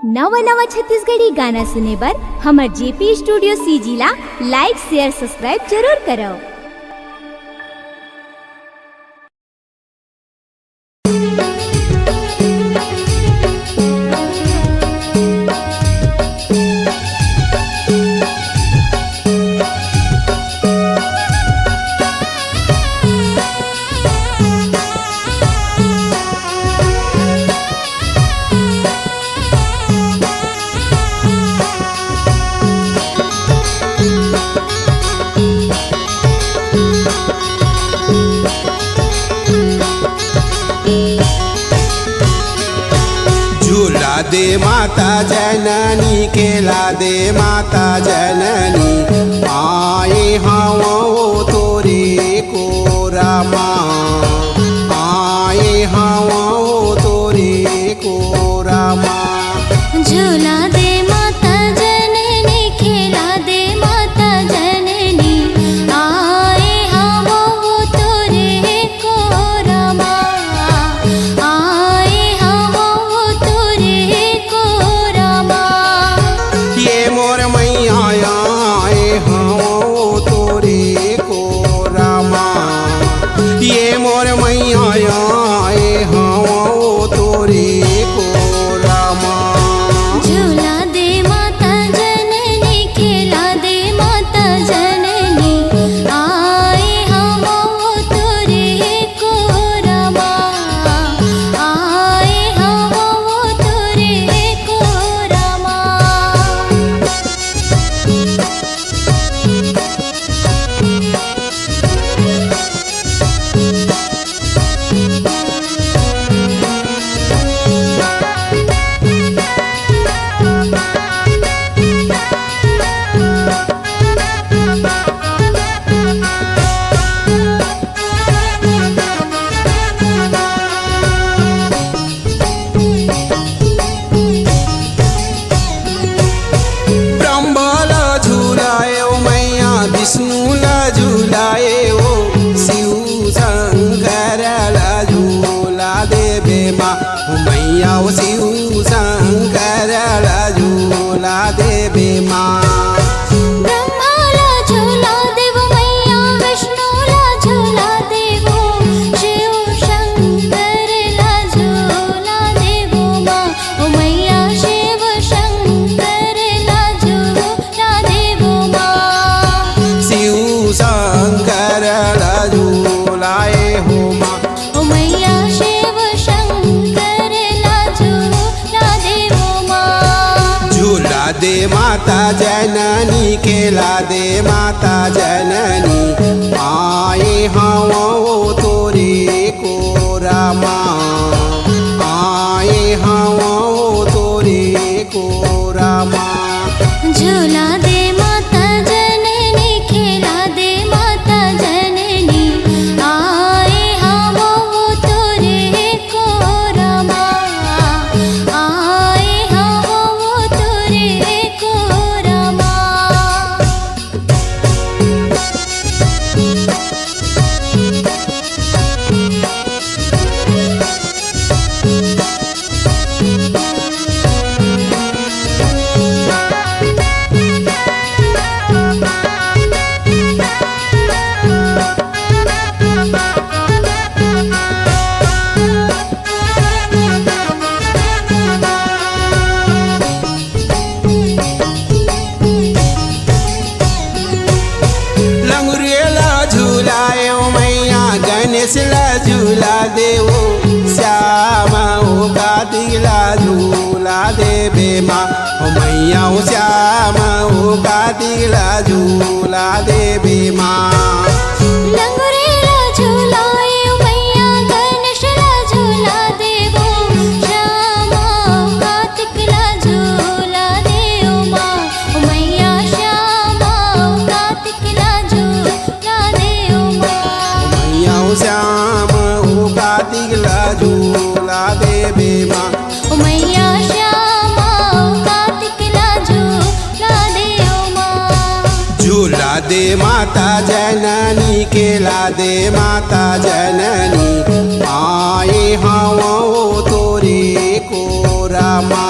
नवा नवा छत्तीसगढ़ी गाना सुने बर हमर जेपी स्टूडियो सीजी ला लाइक शेयर सब्सक्राइब जरूर करो। झूला दे माता जननी केला दे माता जननी आए हवो तोरे को रामा आए हवो तोरे को रामा। झूला दे माता जननी खेला दे माता जननी आए हवो तोरे को रामा आए हवो तोरे को रामा। ये मोर मैया आए हवो तोरे को रामा ये मोर मैया आए हवो तोरे को रामा। झूला दे माता जननी खेला दे माता जननी आए हवो तोरे को रामा आए हवो तोरे को रामा। ब्रह्माला झुलाए ओ मैया विष्णुला झुलाए ओ शिव शंकरला झूला देवे माँ ओ मैया ओ शिव शंकरला झूला देवे माँ। ब्रह्माला झूला देव मैया विष्णुला झूला देव शिव शंकरला झूला देव माँ ओ मैया शिव शंकरला झूला देव माँ। शिव शंकरला झूलाए हो माँ ओ मैया शिव शंकरला झूला देव माँ। झूला दे माता जननी केला दे माता जननी आए हवो तोरे को रामा आए हवो तोरे को रामा। झूला दे माता जननी खेला दे माता जननी आए हवो तोरे को रामा आए हवो तोरे को रामा। लंगुरेला झूलाए ओ मैया गणेशला झूला देवो श्यामा ओ कार्तिकला झूला देवे माँ ओ मैया ओ श्यामा ओ कार्तिकला झूला देवे माँ। लंगुरेला झूलाए मैया गणेशला झूला देव श्यामा कार्तिकला झूला देव माँ ओ मैया श्यामा कार्तिकला झूला देव माँ। मैया ओ श्यामा ओ कार्तिकला झूला देवे माँ। ओ मैया श्यामा कार्तिकला झूला देव माँ। झूला दे माता जननी केला दे माता जननी आए हवो तोरे को रामा।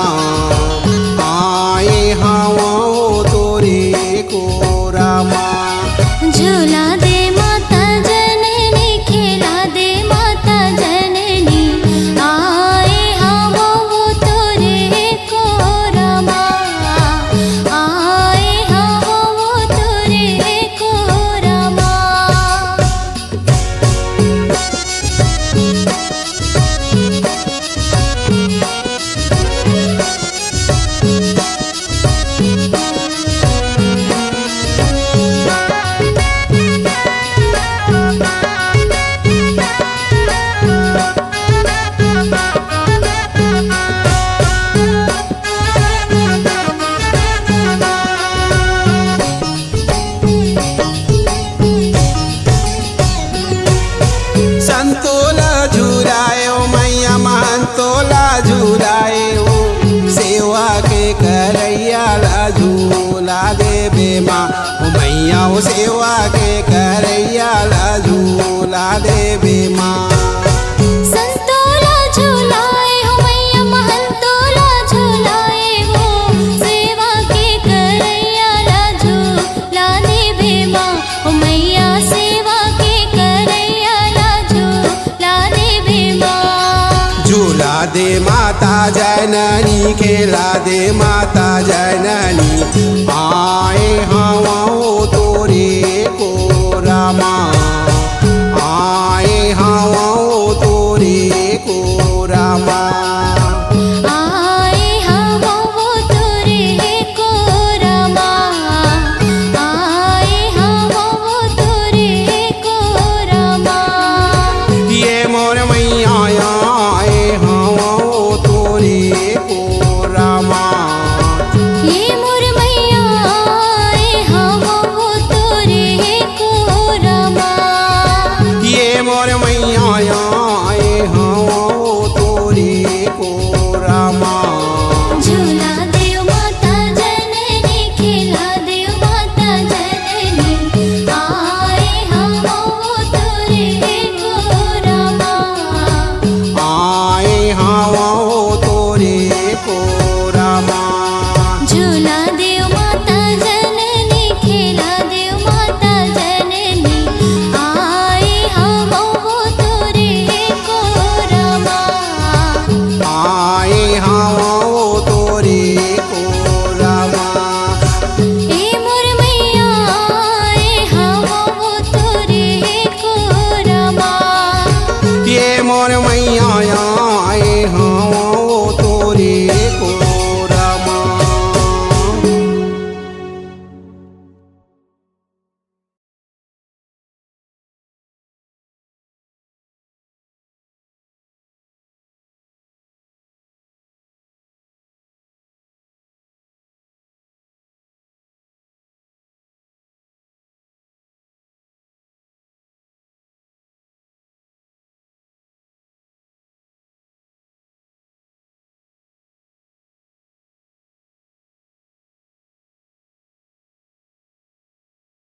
झूला दे माता जननी खेला दे माता जननी आए हम वो तोरे को रमा आए हम वो तोरे को रमा संतोला झुरायो मैया महंतोला झुरायो सेवा के करैया ला झूला देवे माँ ओ मैया ओ सेवा के करैया ला झूला देवे माँ संतोला झूलाए हो मैया महंतोला झूलाए हो सेवा के करैया ला झूला देवे माँ ओ मैया सेवा के करैया ला झूला देवे माँ झूला दे माता जननी खेला दे माता जननी आए हवा तोरे को रमा आए हवा तोरे को रमा आए हम वो तोरे को रमा आए हम वो तोरे को रमा ये मोर मैया आए हवा तोरे को रमा ये मोर मैया आए हम वो तोरे को रमा ये मोर मैया आए हवा तोरे को रमा झूला देव माता जननी खेला देव माता जननी आए हम वो तोरे को रमा आए हवा तोरे को रमा